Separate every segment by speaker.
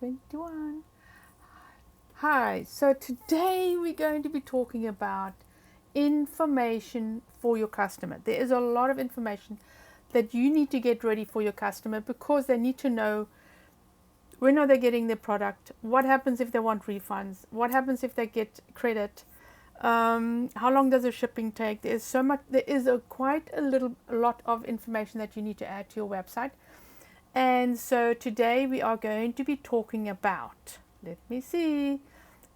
Speaker 1: 21. Hi, so today we're going to be talking about information for your customer. There is a lot of information that you need to get ready for your customer because they need to know when are they getting their product, what happens if they want refunds, what happens if they get credit, how long does the shipping take. There is quite a lot of information that you need to add to your website. And so today we are going to be talking about, let me see,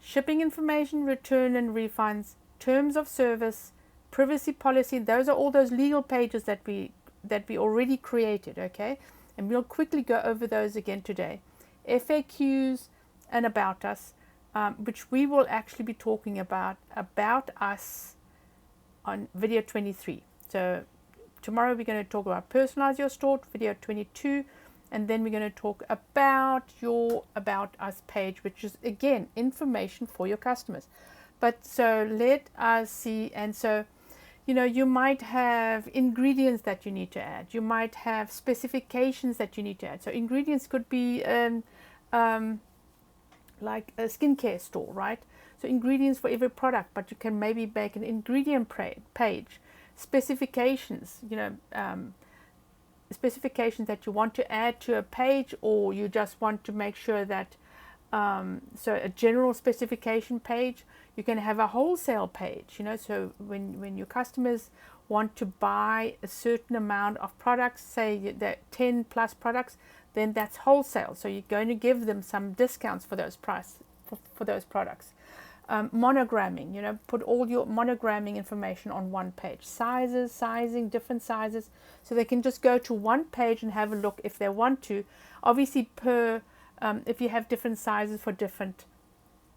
Speaker 1: shipping information, return and refunds, terms of service, privacy policy. Those are all those legal pages that we already created, okay? And we'll quickly go over those again today. FAQs and about us, which we will actually be talking about us on video 23. So tomorrow we're going to talk about personalize your store, video 22. And then we're going to talk about your About Us page, which is, again, information for your customers. But so let us see. And so, you might have ingredients that you need to add. You might have specifications that you need to add. So ingredients could be like a skincare store, right? So ingredients for every product, but you can maybe make an ingredient page. Specifications, specifications that you want to add to a page, or you just want to make sure that so a general specification page. You can have a wholesale page, so when your customers want to buy a certain amount of products, say that 10 plus products, then that's wholesale, so you're going to give them some discounts for those for those products. Monogramming, put all your monogramming information on one page. Sizes, sizing, different sizes, so they can just go to one page and have a look if they want to. Obviously, if you have different sizes for different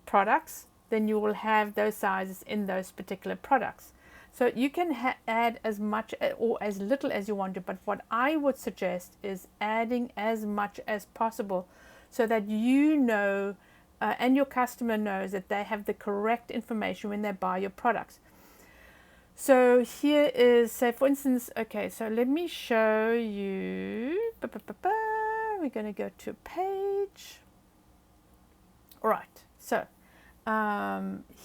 Speaker 1: products, then you will have those sizes in those particular products. So you can add as much or as little as you want to, but what I would suggest is adding as much as possible so that and your customer knows that they have the correct information when they buy your products. So here is, say for instance, okay, so let me show you. We're going to go to page. All right, so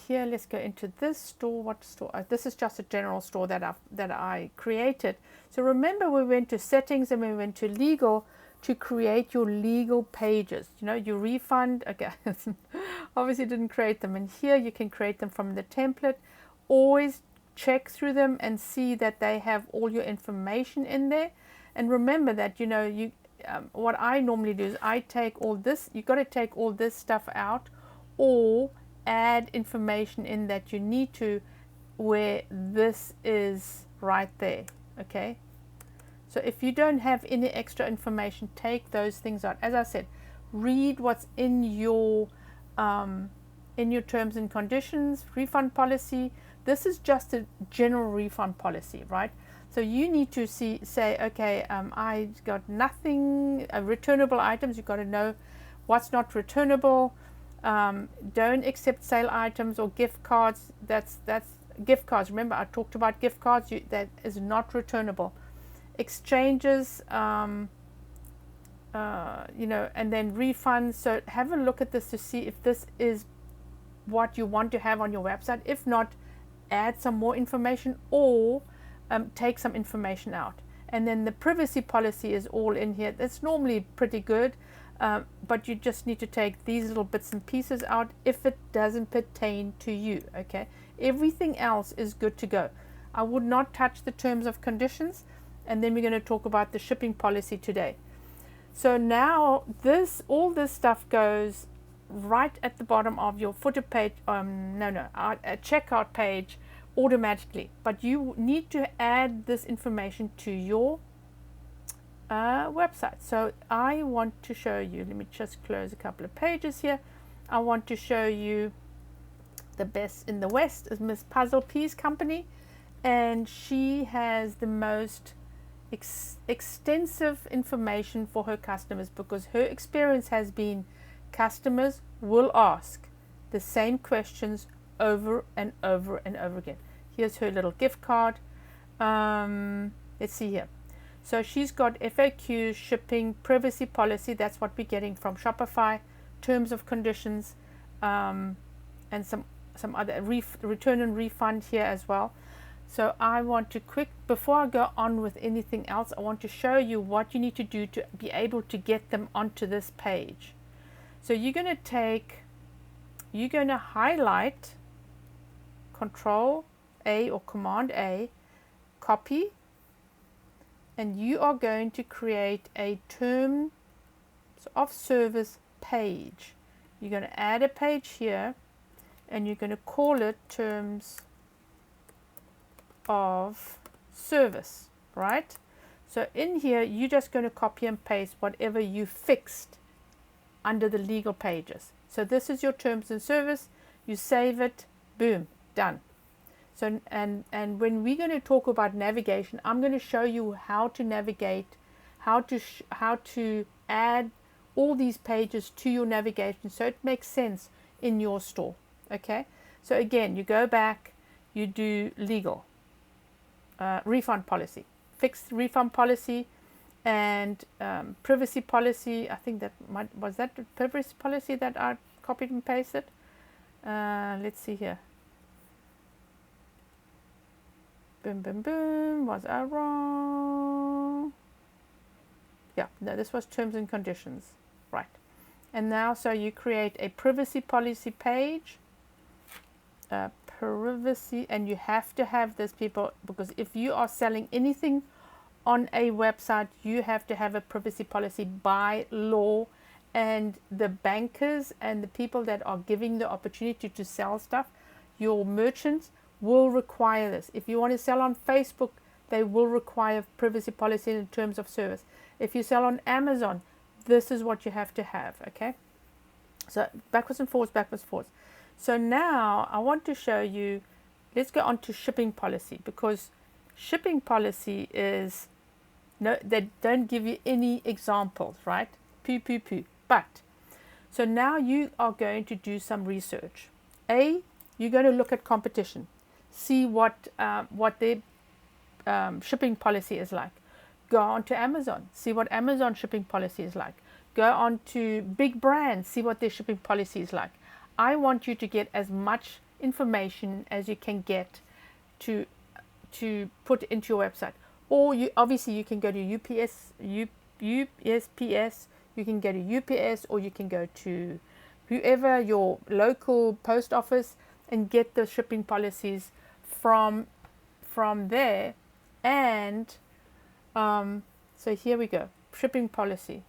Speaker 1: here let's go into this store. What store? This is just a general store that I created. So remember, we went to settings and we went to legal to create your legal pages. Your refund, okay, obviously didn't create them, and here you can create them from the template. Always check through them and see that they have all your information in there. And remember that what I normally do is I take all this. You got to take all this stuff out, or add information in that you need to, where this is right there. Okay. So if you don't have any extra information, take those things out. As I said, read what's in your terms and conditions, refund policy. This is just a general refund policy, right? So you need to say, okay, I got nothing, returnable items. You've got to know what's not returnable. Don't accept sale items or gift cards. That's gift cards. Remember, I talked about gift cards. That is not returnable. Exchanges, and then refunds. So have a look at this to see if this is what you want to have on your website. If not, add some more information, or take some information out. And then the privacy policy is all in here. That's normally pretty good, but you just need to take these little bits and pieces out if it doesn't pertain to you. Okay, everything else is good to go. I would not touch the terms of conditions. And then we're going to talk about the shipping policy today. So now all this stuff goes right at the bottom of your footer page, a checkout page automatically. But you need to add this information to your website. So I want to show you, let me just close a couple of pages here. I want to show you the best in the West is Miss Puzzle Piece Company. And she has the most extensive information for her customers, because her experience has been customers will ask the same questions over and over and over again. Here's her little gift card. Let's see here. So she's got FAQs, shipping, privacy policy. That's what we're getting from Shopify. terms of conditions, and some other return and refund here as well. So I want to before I go on with anything else, I want to show you what you need to do to be able to get them onto this page. So you're going to highlight Control A or Command A, copy, and you are going to create a terms of service page. You're going to add a page here, and you're going to call it terms of service, right? So in here, you're just going to copy and paste whatever you fixed under the legal pages. So this is your terms and service. You save it, boom, done. So and when we're going to talk about navigation, I'm going to show you how to navigate, how to add all these pages to your navigation so it makes sense in your store. Okay, so again, you go back, you do legal, refund policy, fixed refund policy, and privacy policy. I think was that the privacy policy that I copied and pasted. Let's see here. Boom, boom, boom. Was I wrong? Yeah, no, this was terms and conditions. Right. And now, so you create a privacy policy page. Privacy, and you have to have this, people, because if you are selling anything on a website, you have to have a privacy policy by law, and the bankers and the people that are giving the opportunity to sell stuff, your merchants, will require this. If you want to sell on Facebook, they will require privacy policy in terms of service. If you sell on Amazon, this is what you have to have. Okay, so backwards and forwards, backwards and forwards. So now I want to show you, let's go on to shipping policy, because shipping policy is, no, they don't give you any examples, right? Poo, poo, poo. But, so now you are going to do some research. You're going to look at competition, see what their shipping policy is like. Go on to Amazon, see what Amazon shipping policy is like. Go on to big brands, see what their shipping policy is like. I want you to get as much information as you can get to put into your website. Or you can go to USPS, you can go to UPS, or you can go to whoever, your local post office, and get the shipping policies from there. And so here we go, shipping policy.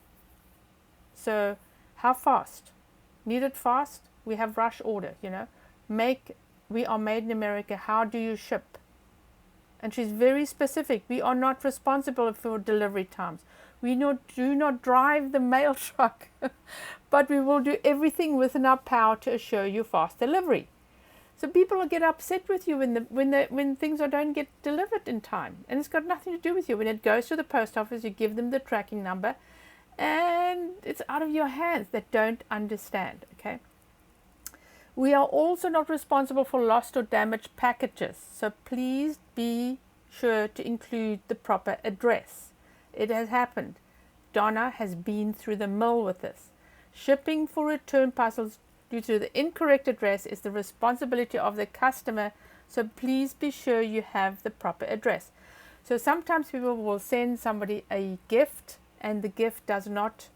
Speaker 1: So how fast? Need it fast? We have rush order, we are made in America. How do you ship? And she's very specific. We are not responsible for delivery times. We do not drive the mail truck, but we will do everything within our power to assure you fast delivery. So people will get upset with you when things don't get delivered in time, and it's got nothing to do with you. When it goes to the post office, you give them the tracking number, and it's out of your hands. They don't understand. Okay. We are also not responsible for lost or damaged packages, so please be sure to include the proper address. It has happened. Donna has been through the mill with this. Shipping for return parcels due to the incorrect address is the responsibility of the customer, so please be sure you have the proper address. So sometimes people will send somebody a gift and the gift does not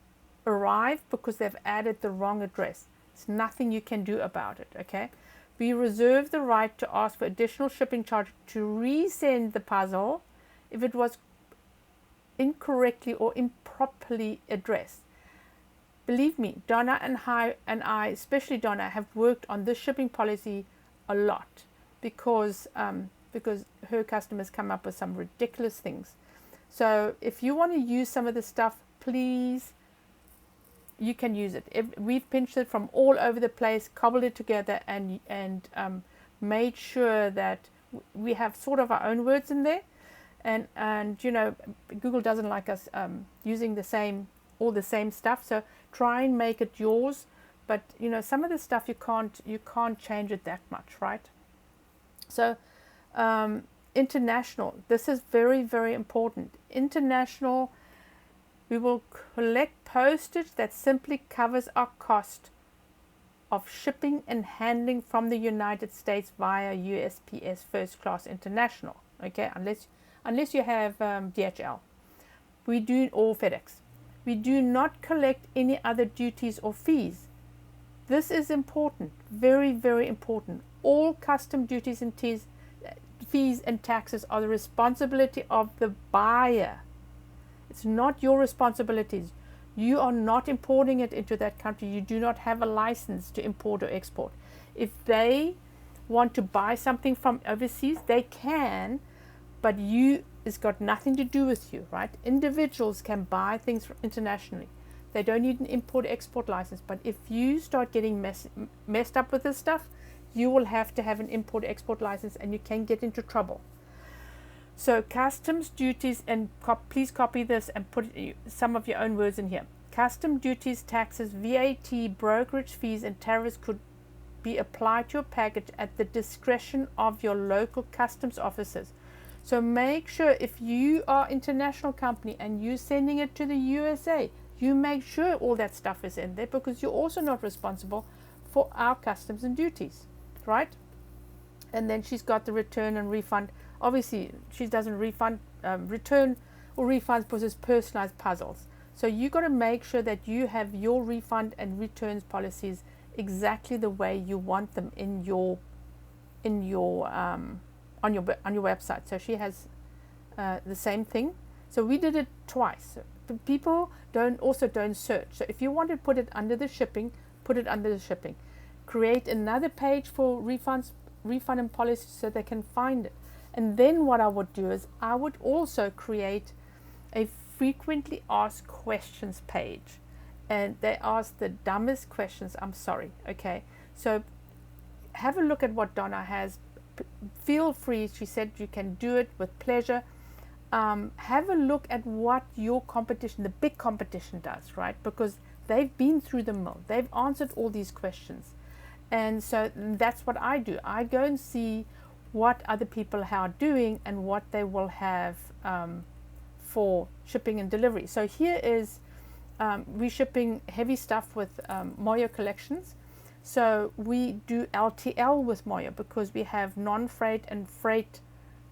Speaker 1: arrive because they've added the wrong address. There's nothing you can do about it, okay? We reserve the right to ask for additional shipping charge to resend the puzzle if it was incorrectly or improperly addressed. Believe me, Donna and I, especially Donna, have worked on this shipping policy a lot because her customers come up with some ridiculous things. So if you want to use some of the stuff, please, you can use it. We've pinched it from all over the place, cobbled it together, and made sure that we have sort of our own words in there. And Google doesn't like us using all the same stuff. So try and make it yours. But some of the stuff you can't change it that much, right? So international. This is very, very important. International. We will collect postage that simply covers our cost of shipping and handling from the United States via USPS First Class International. Okay, unless you have DHL. We do, or FedEx. We do not collect any other duties or fees. This is important, very, very important. All custom duties and fees and taxes are the responsibility of the buyer. It's not your responsibilities. You are not importing it into that country. You do not have a license to import or export. If they want to buy something from overseas, they can, but it's got nothing to do with you, right? Individuals can buy things internationally. They don't need an import-export license. But if you start getting messed up with this stuff, you will have to have an import-export license, and you can get into trouble. So customs duties, and please copy this and put some of your own words in here. Custom duties, taxes, VAT, brokerage fees, and tariffs could be applied to your package at the discretion of your local customs officers. So make sure, if you are an international company and you're sending it to the USA, you make sure all that stuff is in there, because you're also not responsible for our customs and duties, right? And then she's got the return and refund. Obviously, she doesn't return or refunds, because it's personalized puzzles. So you got to make sure that you have your refund and returns policies exactly the way you want them on your website. So she has the same thing. So we did it twice. So people don't search. So if you want to put it under the shipping, put it under the shipping. Create another page for refund and policy so they can find it. And then what I would do is I would also create a frequently asked questions page. And they ask the dumbest questions. I'm sorry. Okay. So have a look at what Donna has. Feel free. She said you can do it with pleasure. Have a look at what your competition, the big competition, does, right? Because they've been through the mill. They've answered all these questions. And so that's what I do. I go and see what other people are doing and what they will have for shipping and delivery. So here is, we're shipping heavy stuff with Moyo Collections. So we do LTL with Moyo because we have non-freight and freight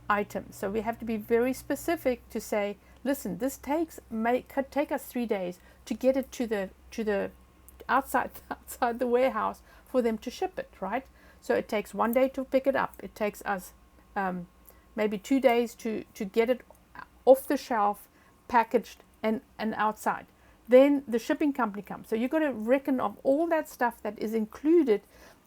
Speaker 1: items. So we have to be very specific to say, listen, this could take us 3 days to get it to the outside the warehouse for them to ship it, right? So it takes 1 day to pick it up. It takes us maybe 2 days to get it off the shelf, packaged and outside. Then the shipping company comes. So you've got to reckon of all that stuff that is included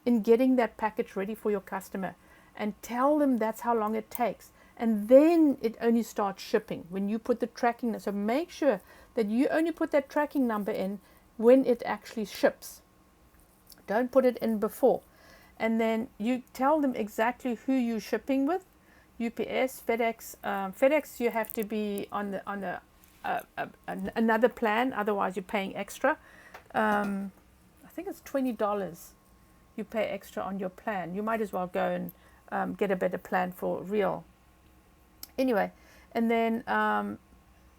Speaker 1: in getting that package ready for your customer, and tell them that's how long it takes. And then it only starts shipping when you put the tracking. So make sure that you only put that tracking number in when it actually ships. Don't put it in before. And then you tell them exactly who you're shipping with. UPS, FedEx. FedEx, you have to be on another plan, otherwise you're paying extra. I think it's $20 you pay extra on your plan. You might as well go and get a better plan for real. Anyway, and then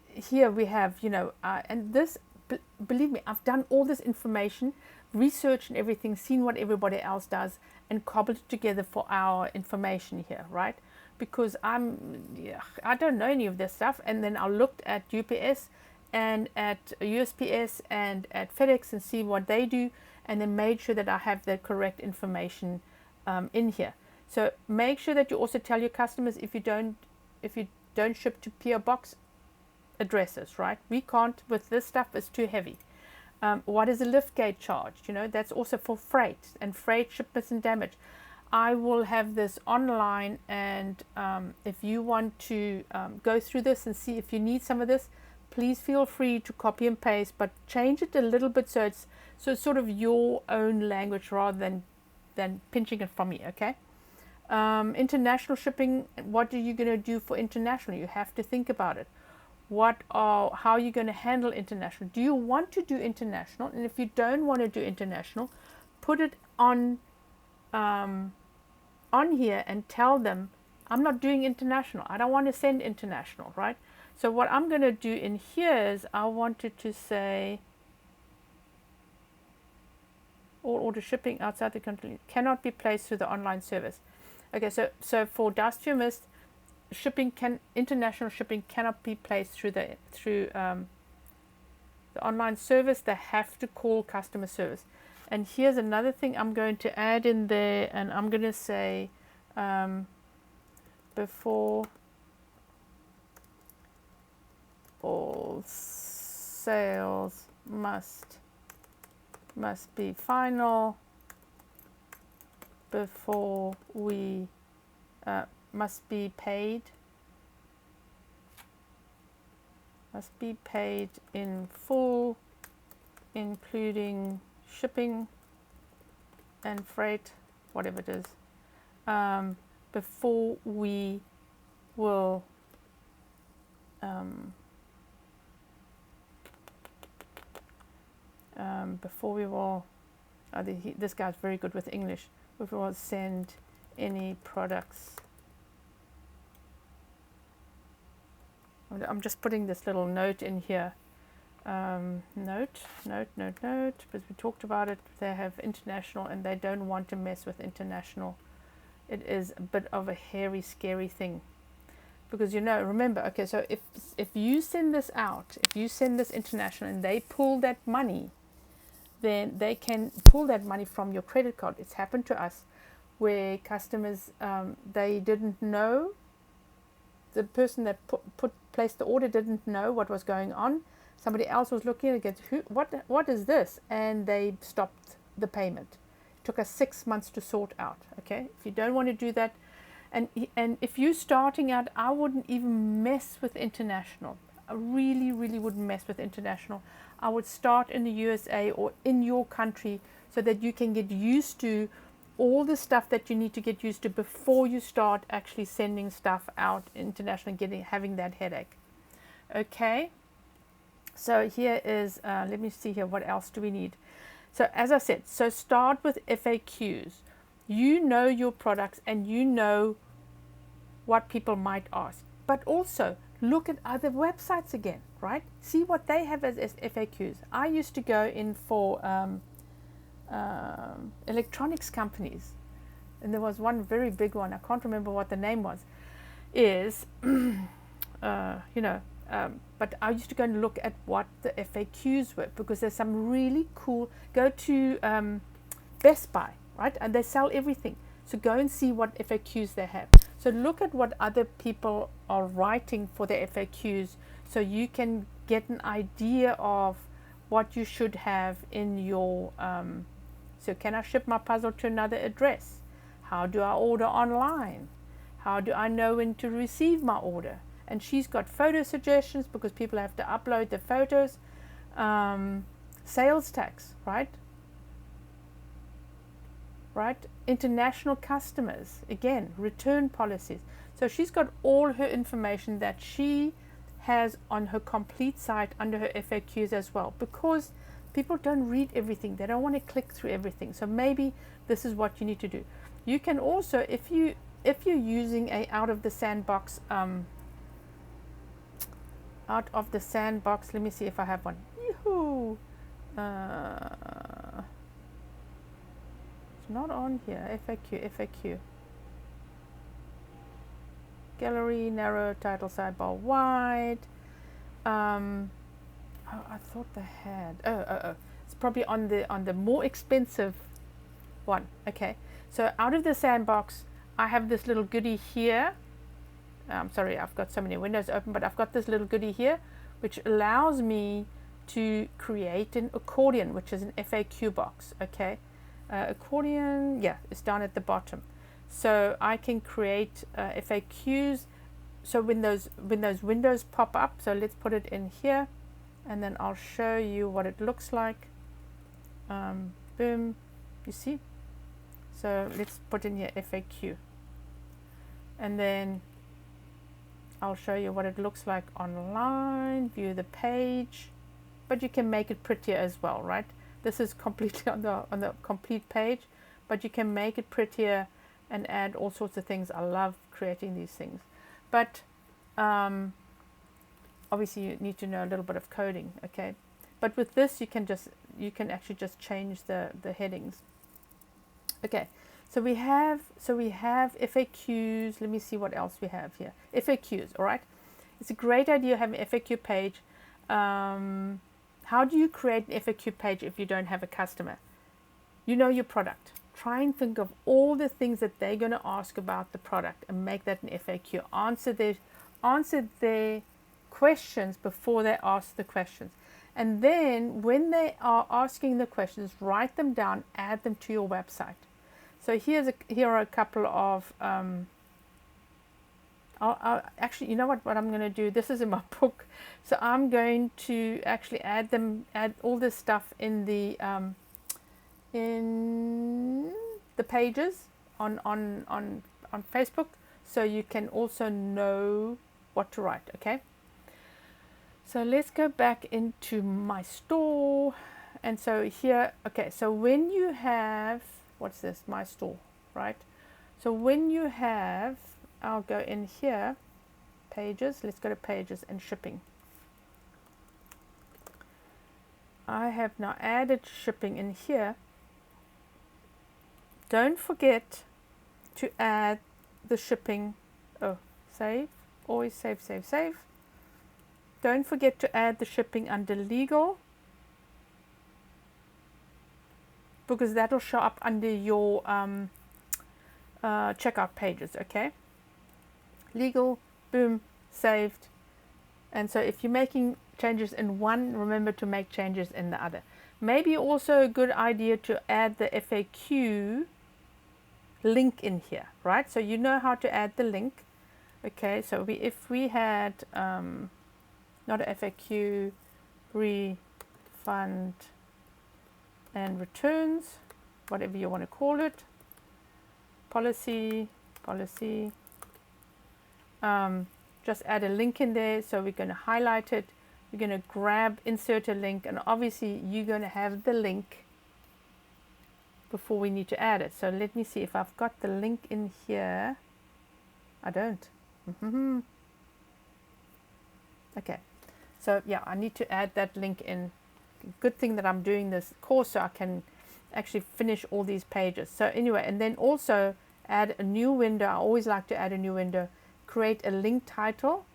Speaker 1: here we have, and this, believe me, I've done all this information, research and everything, seen what everybody else does, and cobbled it together for our information here, right? Because I don't know any of this stuff. And then I looked at UPS and at USPS and at FedEx and see what they do, and then made sure that I have the correct information in here. So make sure that you also tell your customers if you don't ship to PO box addresses, right? We can't with this stuff. It's too heavy. What is a lift gate charge? That's also for freight and freight shipments and damage. I will have this online, and if you want to go through this and see if you need some of this, please feel free to copy and paste, but change it a little bit so it's sort of your own language rather than pinching it from me, okay? International shipping, what are you going to do for international? You have to think about it. How are you going to handle international? Do you want to do international? And if you don't want to do international, put it on here and tell them, I'm not doing international. I don't want to send international, right? So what I'm going to do in here is I wanted to say all order shipping outside the country cannot be placed through the online service. Okay, so for Dust Your Mist, international shipping cannot be placed through the online service. They have to call customer service. And here's another thing I'm going to add in there, and I'm going to say before all sales must be final, before we must be paid in full, including shipping and freight, whatever it is, before we will this guy's very good with English, before we will send any products. I'm just putting this little note in here. Note, because we talked about it. They have international and they don't want to mess with international. It is a bit of a hairy, scary thing. Because remember, okay, so if you send this out, if you send this international and they pull that money, then they can pull that money from your credit card. It's happened to us where customers, they didn't know, the person that placed the order didn't know what was going on. Somebody else was looking at it, what is this? And they stopped the payment. It took us 6 months to sort out. Okay, if you don't want to do that, and if you're starting out, I wouldn't even mess with international. I really wouldn't mess with international. I would start in the USA or in your country so that you can get used to all the stuff that you need to get used to before you start actually sending stuff out international and having that headache. Okay, so here is let me see here, what else do we need? So as I said, so start with FAQs. You know your products and you know what people might ask, but also look at other websites again, right? See what they have as FAQs. I used to go in for electronics companies, and there was one very big one, I can't remember what the name was, but I used to go and look at what the FAQs were, because there's some really cool, go to Best Buy, right, and they sell everything, so go and see what FAQs they have. So look at what other people are writing for the FAQs, so you can get an idea of what you should have in your so can I ship my puzzle to another address? How do I order online? How do I know when to receive my order? And she's got photo suggestions because people have to upload the photos. Sales tax, right? International customers, again, return policies. So she's got all her information that she has on her complete site under her FAQs as well, because people don't read everything. They don't want to click through everything. So maybe this is what you need to do. You can also, if you're using a out of the sandbox, let me see if I have one. Yoo-hoo! It's not on here. FAQ. Gallery, narrow, title, sidebar, wide. I thought they had. Oh. It's probably on the more expensive one. Okay. So out of the sandbox, I have this little goodie here. Sorry, I've got so many windows open, but I've got this little goodie here, which allows me to create an accordion, which is an FAQ box. Okay. Accordion, yeah, it's down at the bottom. So I can create FAQs. So when those windows pop up, so let's put it in here, and then I'll show you what it looks like. Boom, you see? So let's put in here FAQ, and then I'll show you what it looks like online. View the page, but you can make it prettier as well, right? This is completely on the complete page, but you can make it prettier and add all sorts of things. I love creating these things. But obviously you need to know a little bit of coding, okay? But with this, you can actually just change the headings. Okay, so we have FAQs. Let me see what else we have here. FAQs, all right. It's a great idea having an FAQ page. How do you create an FAQ page if you don't have a customer? You know your product. Try and think of all the things that they're going to ask about the product and make that an FAQ. Answer their questions before they ask the questions. And then when they are asking the questions, write them down, add them to your website. So here are a couple of, I'll actually, you know what I'm going to do? This is in my book. So I'm going to actually add all this stuff in the pages on Facebook, so you can also know what to write, okay? So let's go back into my store. And so here, okay, so when you have, what's this? My store, right? So when you have, I'll go in here, pages, let's go to pages and shipping. I have now added shipping in here. Don't forget to add the shipping. Oh, save, always save, save, save. Don't forget to add the shipping under legal, because that'll show up under your checkout pages, okay? Legal, boom, saved. And so if you're making changes in one, remember to make changes in the other. Maybe also a good idea to add the FAQ link in here, right? So you know how to add the link. Okay, so if we had not a FAQ, refund and returns, whatever you want to call it, policy, just add a link in there. So we're going to highlight it, we're going to grab, insert a link, and obviously you're going to have the link before we need to add it. So let me see if I've got the link in here. I don't. Okay, so yeah, I need to add that link in. Good thing that I'm doing this course so I can actually finish all these pages. So anyway, and then also add a new window. I always like to add a new window. Create a link title,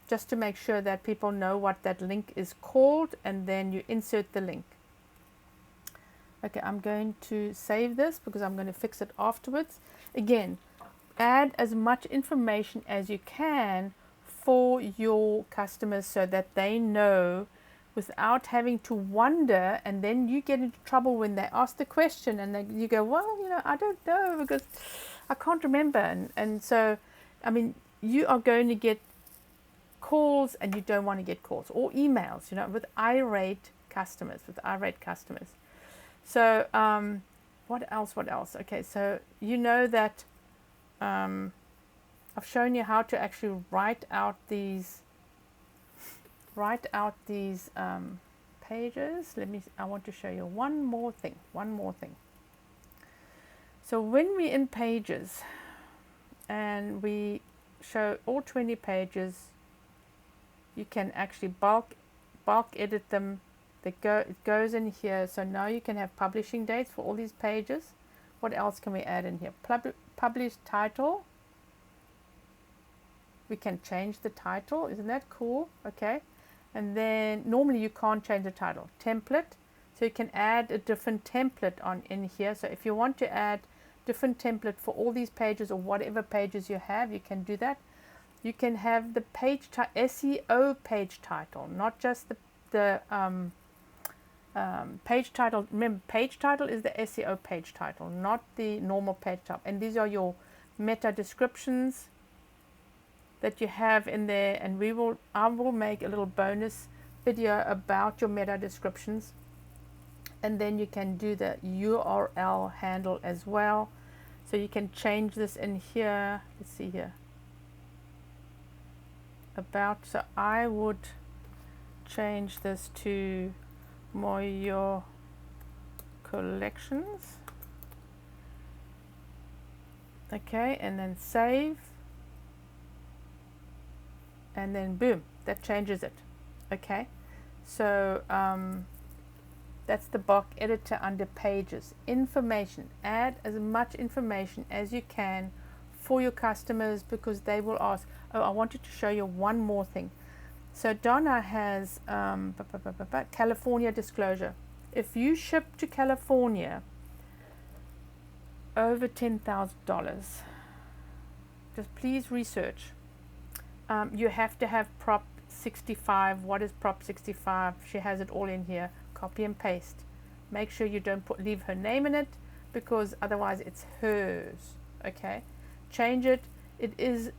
Speaker 1: just to make sure that people know what that link is called, and then you insert the link. Okay, I'm going to save this because I'm going to fix it afterwards. Again, add as much information as you can for your customers so that they know, without having to wonder, and then you get into trouble when they ask the question and you go, well, you know, I don't know because I can't remember. And so, I mean, you are going to get calls and you don't want to get calls, or emails, you know, with irate customers. So what else? Okay, so you know that I've shown you how to actually write out these pages. I want to show you one more thing. So when we're in pages and we show all 20 pages, you can actually bulk edit them. It goes in here. So now you can have publishing dates for all these pages. What else can we add in here? Publish title. We can change the title. Isn't that cool? Okay. And then normally you can't change the title. Template. So you can add a different template in here. So if you want to add different template for all these pages or whatever pages you have, you can do that. You can have the page SEO page title, not just the page title. Remember, page title is the SEO page title, not the normal page title. And these are your meta descriptions that you have in there, and I will make a little bonus video about your meta descriptions. And then you can do the URL handle as well. So you can change this in here. Let's see here. About, so I would change this to Moyo Collections. Okay, and then save. And then boom, that changes it. Okay, so that's the block editor under pages. Information. Add as much information as you can for your customers, because they will ask. Oh, I wanted to show you one more thing. So Donna has California disclosure. If you ship to California over $10,000, just please research. You have to have Prop 65. What is Prop 65? She has it all in here. Copy and paste. Make sure you don't leave her name in it, because otherwise it's hers. Okay, change it. It is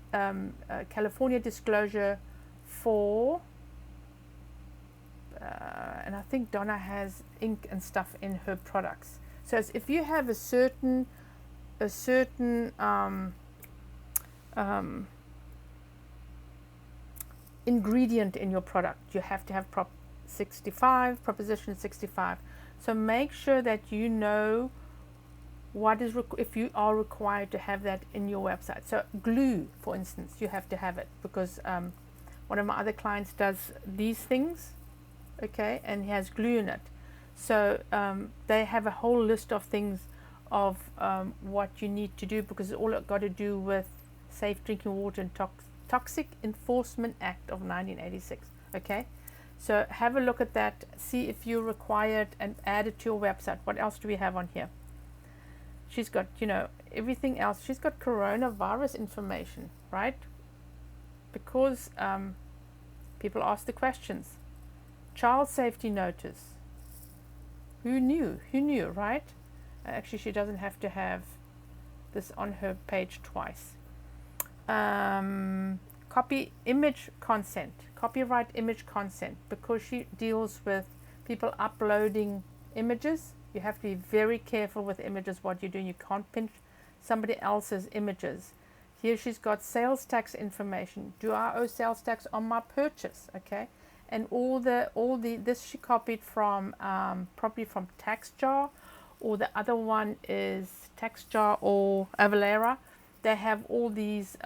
Speaker 1: California disclosure for, and I think Donna has ink and stuff in her products. So if you have a certain ingredient in your product, you have to have Proposition 65. So make sure that you know what is if you are required to have that in your website. So glue, for instance, you have to have it, because one of my other clients does these things, okay, and he has glue in it. So they have a whole list of things of what you need to do, because it's all got to do with Safe Drinking Water and Toxic Enforcement Act of 1986. Okay, so have a look at that, see if you require it, and add it to your website. What else do we have on here? She's got, everything else. She's got coronavirus information, right? Because people ask the questions. Child safety notice. Who knew? Who knew, right? Actually, she doesn't have to have this on her page twice. Copy image consent, copyright image consent, because she deals with people uploading images. You have to be very careful with images, what you're doing. You can't pinch somebody else's images. Here she's got sales tax information. Do I owe sales tax on my purchase? Okay, and all this she copied from probably from TaxJar, or the other one is TaxJar or Avalara. They have all these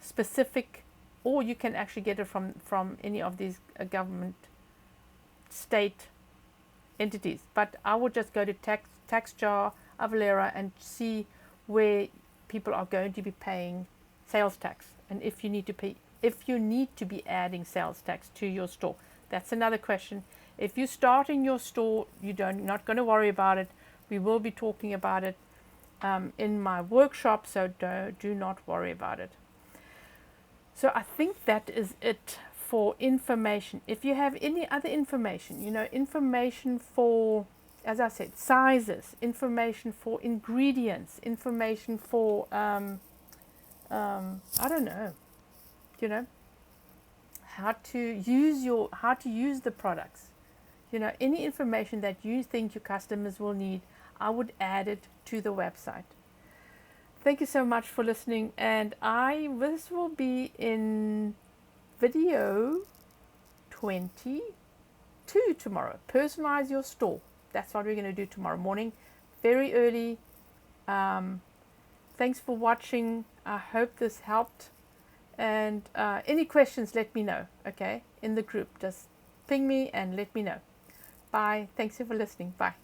Speaker 1: specific, or you can actually get it from any of these government, state entities. But I would just go to TaxJar, Avalara, and see where people are going to be paying sales tax, and if you need to pay, if you need to be adding sales tax to your store. That's another question. If you start in your store, you're not going to worry about it. We will be talking about it in my workshop, so do not worry about it. So I think that is it for information. If you have any other information, information for, as I said, sizes, information for ingredients, information for I don't know, how to use the products, any information that you think your customers will need, I would add it to the website. Thank you so much for listening, and this will be in video 22 tomorrow. Personalize your store. That's what we're going to do tomorrow morning, very early. Thanks for watching. I hope this helped, and any questions, let me know, okay, in the group. Just ping me and let me know. Bye. Thanks for listening. Bye.